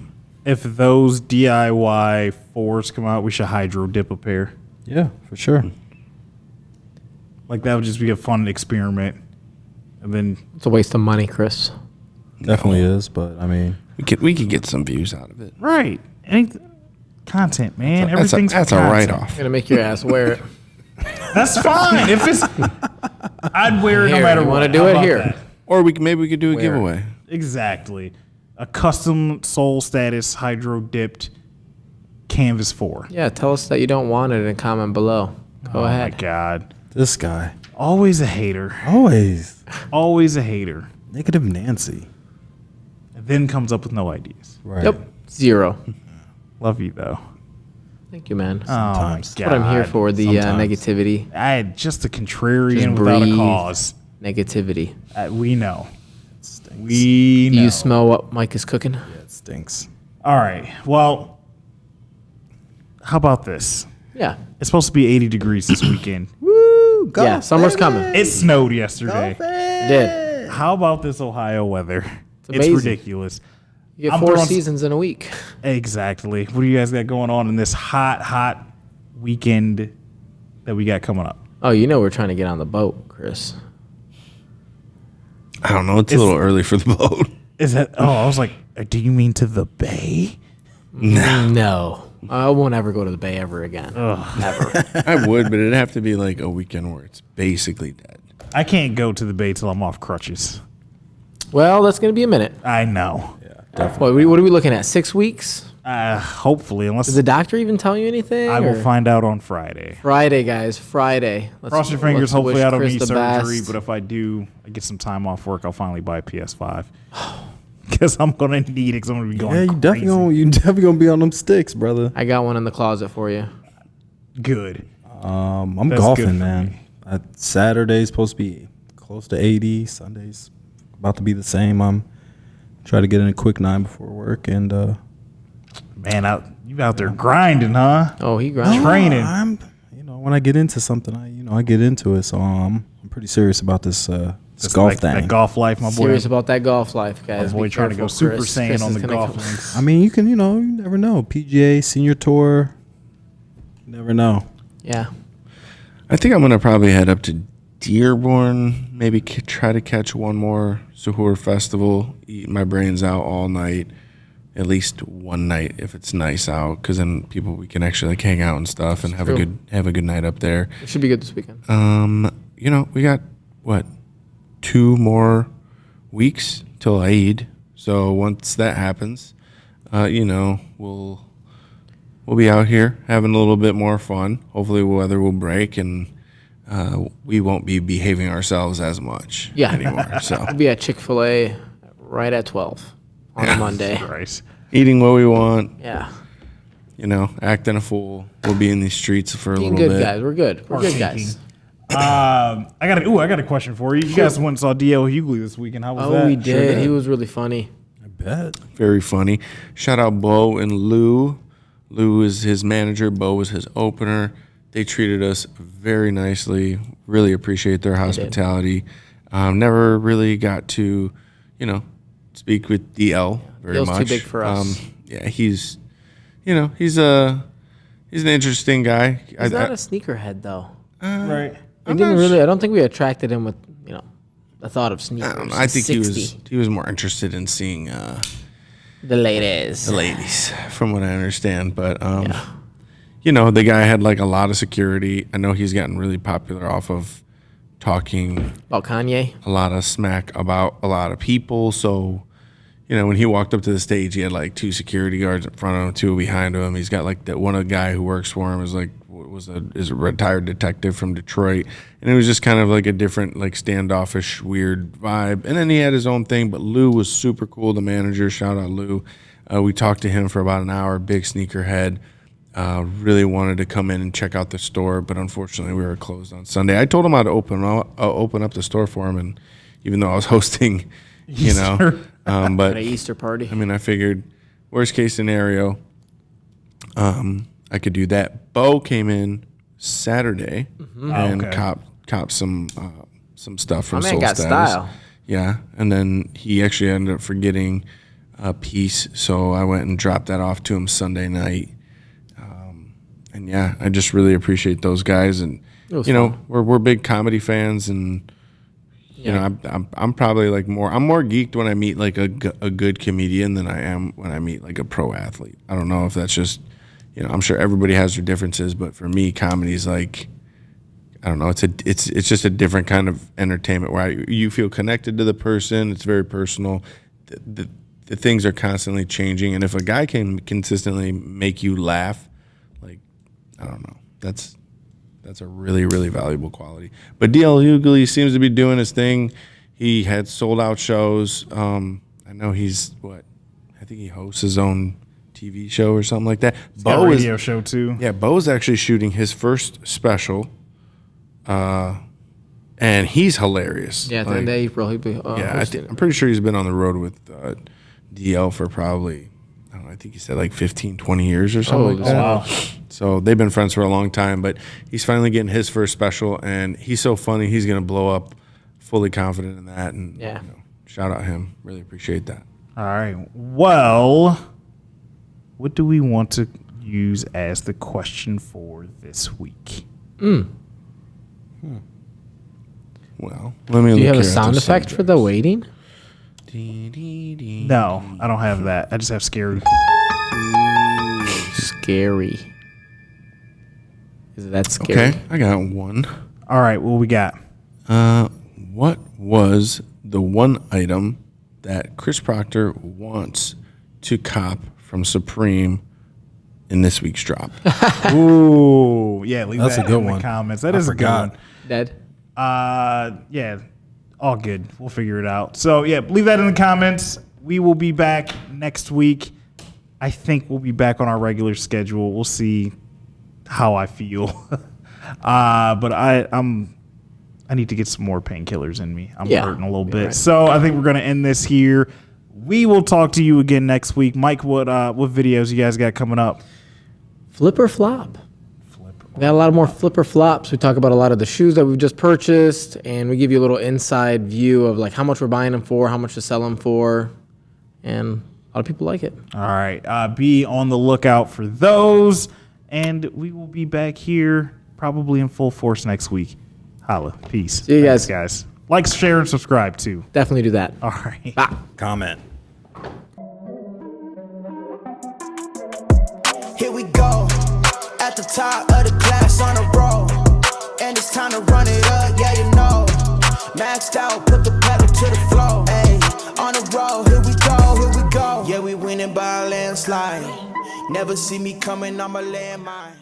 Speaker 1: If those DIY 4s come out, we should hydro dip a pair.
Speaker 4: Yeah, for sure.
Speaker 1: Like that would just be a fun experiment. And then
Speaker 2: It's a waste of money, Chris.
Speaker 4: Definitely is, but I mean,
Speaker 3: We could get some views out of it.
Speaker 1: right, any content, man.
Speaker 3: That's
Speaker 1: Everything's
Speaker 3: a
Speaker 1: content.
Speaker 3: write-off.
Speaker 2: Gonna make your ass wear it.
Speaker 1: That's fine. If it's, I'd wear it no
Speaker 2: Here,
Speaker 1: matter
Speaker 2: you
Speaker 1: what.
Speaker 2: wanna do
Speaker 1: How
Speaker 2: it?
Speaker 1: about
Speaker 2: Here.
Speaker 1: that?
Speaker 3: Or maybe we could do a giveaway.
Speaker 1: Exactly. A custom Soul Status hydro dipped canvas 4.
Speaker 2: Yeah, tell us that you don't want it and comment below. Go
Speaker 1: Oh
Speaker 2: ahead.
Speaker 1: my god.
Speaker 4: this guy
Speaker 1: Always a hater.
Speaker 4: always
Speaker 1: Always a hater.
Speaker 4: negative Nancy.
Speaker 1: And then comes up with no ideas.
Speaker 4: Right.
Speaker 2: Yep. 0.
Speaker 1: Love you though.
Speaker 2: Thank you, man.
Speaker 1: Oh my
Speaker 4: Sometimes.
Speaker 1: god.
Speaker 2: That's what I'm here for, the
Speaker 4: Sometimes.
Speaker 2: negativity.
Speaker 1: I had just a contrarian
Speaker 2: Just
Speaker 1: without a
Speaker 2: breathe.
Speaker 1: cause.
Speaker 2: Negativity.
Speaker 1: We know.
Speaker 4: Stinks.
Speaker 1: We
Speaker 2: Do
Speaker 1: know.
Speaker 2: you smell what Mike is cooking?
Speaker 4: Yeah, it stinks.
Speaker 1: All right. Well, how about this?
Speaker 2: Yeah.
Speaker 1: It's supposed to be 80 degrees this weekend. Woo!
Speaker 4: Woo, golf,
Speaker 2: Yeah, summer's
Speaker 4: baby.
Speaker 2: coming.
Speaker 1: It snowed yesterday.
Speaker 2: It did.
Speaker 1: How about this Ohio weather? It's
Speaker 2: amazing.
Speaker 1: ridiculous.
Speaker 2: You get
Speaker 1: I'm
Speaker 2: 4
Speaker 1: throwing-
Speaker 2: seasons in a week.
Speaker 1: Exactly. What do you guys got going on in this hot weekend that we got coming up?
Speaker 2: Oh, you know we're trying to get on the boat, Chris.
Speaker 3: I don't know. It's a little early for the boat.
Speaker 1: Is that? Oh, I was like, do you mean to the bay?
Speaker 2: No. I won't ever go to the Bay ever again. Ever.
Speaker 3: I would, but it'd have to be like a weekend where it's basically dead.
Speaker 1: I can't go to the bay till I'm off crutches.
Speaker 2: Well, that's going to be a minute.
Speaker 1: I know.
Speaker 2: What are we looking at? 6 weeks?
Speaker 1: Hopefully, unless
Speaker 2: Does the doctor even tell you anything?
Speaker 1: I will
Speaker 2: or-
Speaker 1: find out on Friday.
Speaker 2: Friday, guys. Friday.
Speaker 1: Cross your fingers.
Speaker 2: let's
Speaker 1: Hopefully,
Speaker 2: wish
Speaker 1: I don't
Speaker 2: Chris
Speaker 1: need
Speaker 2: the
Speaker 1: surgery.
Speaker 2: best.
Speaker 1: But if I do, I get some time off work. I'll finally buy a PS5 because I'm gonna need it. Because I'm gonna be going.
Speaker 4: Yeah, you definitely gonna be on them sticks, brother.
Speaker 2: I got one in the closet for you.
Speaker 1: good.
Speaker 4: I'm
Speaker 1: That's good
Speaker 4: golfing,
Speaker 1: for
Speaker 4: man.
Speaker 1: me.
Speaker 4: Saturday's supposed to be close to 80. Sunday's about to be the same. I'm try to get in a quick 9 before work and
Speaker 1: Man, you out there grinding, huh?
Speaker 2: Oh, he grinding.
Speaker 1: Training.
Speaker 4: I'm when I get into something, I get into it. So I'm pretty serious about this
Speaker 1: Just
Speaker 4: golf
Speaker 1: like
Speaker 4: thing.
Speaker 1: that golf life, my boy.
Speaker 2: Serious about that golf life,
Speaker 1: My
Speaker 2: guys.
Speaker 1: boy
Speaker 2: Be
Speaker 1: trying to go
Speaker 2: careful,
Speaker 1: Super
Speaker 2: Chris.
Speaker 1: Saiyan
Speaker 2: Chris
Speaker 1: on
Speaker 2: is
Speaker 1: the
Speaker 2: gonna
Speaker 1: golf
Speaker 2: come-
Speaker 1: links.
Speaker 4: I mean, you never know. PGA Senior Tour, you never know.
Speaker 2: Yeah.
Speaker 3: I think I'm going to probably head up to Dearborn, maybe try to catch one more Sahur festival, eat my brains out all night, at least one night if it's nice out, because then we can actually like hang out and stuff and have
Speaker 2: true.
Speaker 3: a good night up there.
Speaker 2: It should be good this weekend.
Speaker 3: We got what 2 more weeks till Eid, so once that happens, we'll be out here having a little bit more fun. Hopefully, weather will break and we won't be behaving ourselves as much anymore. So
Speaker 2: We'll be at Chick-fil-A right at 12 on a Monday.
Speaker 1: Right.
Speaker 3: eating what we want,
Speaker 2: Yeah.
Speaker 3: acting a fool. We'll be in these streets for a
Speaker 2: Being
Speaker 3: little
Speaker 2: good,
Speaker 3: bit.
Speaker 2: guys. We're good. We're good,
Speaker 1: Partaking.
Speaker 2: guys.
Speaker 1: I got a question for you. You guys went and saw D.L. Hughley this weekend. How was that?
Speaker 2: Oh, we did. He was really funny.
Speaker 4: I bet.
Speaker 3: Very funny. Shout out Bo and Lou. Lou is his manager. Bo was his opener. They treated us very nicely. Really appreciate their hospitality. Never really got to, speak with DL very
Speaker 2: DL's
Speaker 3: much.
Speaker 2: too big for us.
Speaker 3: He's an interesting guy.
Speaker 2: He's not a sneakerhead, though.
Speaker 1: Right.
Speaker 2: I don't think we attracted him with, the thought of sneakers.
Speaker 3: I think
Speaker 2: 60.
Speaker 3: he was more interested in seeing
Speaker 2: The ladies.
Speaker 3: the ladies, from what I understand. But the guy had like a lot of security. I know he's gotten really popular off of talking
Speaker 2: About Kanye.
Speaker 3: a lot of smack about a lot of people. So, when he walked up to the stage, he had like 2 security guards in front of him, 2 behind him. He's got like one guy who works for him is a retired detective from Detroit, and it was just kind of like a different like standoffish weird vibe. And then he had his own thing, but Lou was super cool. The manager, shout out Lou. We talked to him for about an hour. Big sneakerhead. Really wanted to come in and check out the store, but unfortunately we were closed on Sunday. I told him I'd open up the store for him, and even though I was hosting, but
Speaker 2: At an Easter party.
Speaker 3: I mean, I figured worst case scenario, I could do that. Bo came in Saturday and
Speaker 1: okay.
Speaker 3: copped some stuff from
Speaker 2: My man
Speaker 3: Soul
Speaker 2: got
Speaker 3: Status.
Speaker 2: style.
Speaker 3: Yeah, and then he actually ended up forgetting a piece, so I went and dropped that off to him Sunday night. And yeah, I just really appreciate those guys, and
Speaker 2: fun.
Speaker 3: we're big comedy fans, and I'm probably like I'm more geeked when I meet like a good comedian than I am when I meet like a pro athlete. I don't know if that's just I'm sure everybody has their differences, but for me, comedy is like I don't know. It's just a different kind of entertainment where you feel connected to the person. It's very personal. The things are constantly changing, and if a guy can consistently make you laugh, like I don't know, that's a really, really valuable quality. But DL Hughley seems to be doing his thing. He had sold out shows. I know I think he hosts his own TV show or something like that.
Speaker 1: Got a radio show too.
Speaker 3: Yeah, Bo's actually shooting his first special, and he's hilarious.
Speaker 2: Yeah, at the end of April, he'll be hosting.
Speaker 3: I'm pretty sure he's been on the road with DL for probably, I think he said like 15, 20 years or something like that.
Speaker 1: Wow.
Speaker 3: So they've been friends for a long time, but he's finally getting his first special, and he's so funny. He's going to blow up. Fully confident in that. And shout out him. Really appreciate that.
Speaker 1: All right. Well, what do we want to use as the question for this week?
Speaker 3: Well, let me.
Speaker 2: Do you have a sound effect for the waiting?
Speaker 1: No, I don't have that. I just have scary.
Speaker 2: Scary. Is that scary?
Speaker 3: Okay, I got one.
Speaker 1: All right. What we got?
Speaker 3: What was the one item that Chris Proctor wants to cop from Supreme in this week's drop?
Speaker 1: Ooh, yeah. Leave
Speaker 4: That's
Speaker 1: that
Speaker 4: a good
Speaker 1: in
Speaker 4: one.
Speaker 1: the comments. That is a good one.
Speaker 2: Dead.
Speaker 1: Yeah. All good. We'll figure it out. So yeah, leave that in the comments. We will be back next week. I think we'll be back on our regular schedule. We'll see how I feel. But I need to get some more painkillers in me. I'm hurting a little bit.
Speaker 2: Right.
Speaker 1: So I think we're going to end this here. We will talk to you again next week. Mike, what videos you guys got coming up?
Speaker 2: Flip or flop. We got a lot of more flipper flops. We talk about a lot of the shoes that we've just purchased, and we give you a little inside view of like how much we're buying them for, how much to sell them for, and a lot of people like it.
Speaker 1: All right. Be on the lookout for those, and we will be back here probably in full force next week. Holla. Peace.
Speaker 2: See you
Speaker 1: Thanks, guys. Like, share, and subscribe, too.
Speaker 2: Definitely do that.
Speaker 1: All right.
Speaker 2: Bye.
Speaker 4: Comment.
Speaker 5: Here we go, at the top of the class on a roll, and it's time to run it up, yeah you know. Maxed out, put the pedal to the floor, ayy. On the road, here we go. Yeah, we winning by a landslide. Never see me coming, I'm a landmine.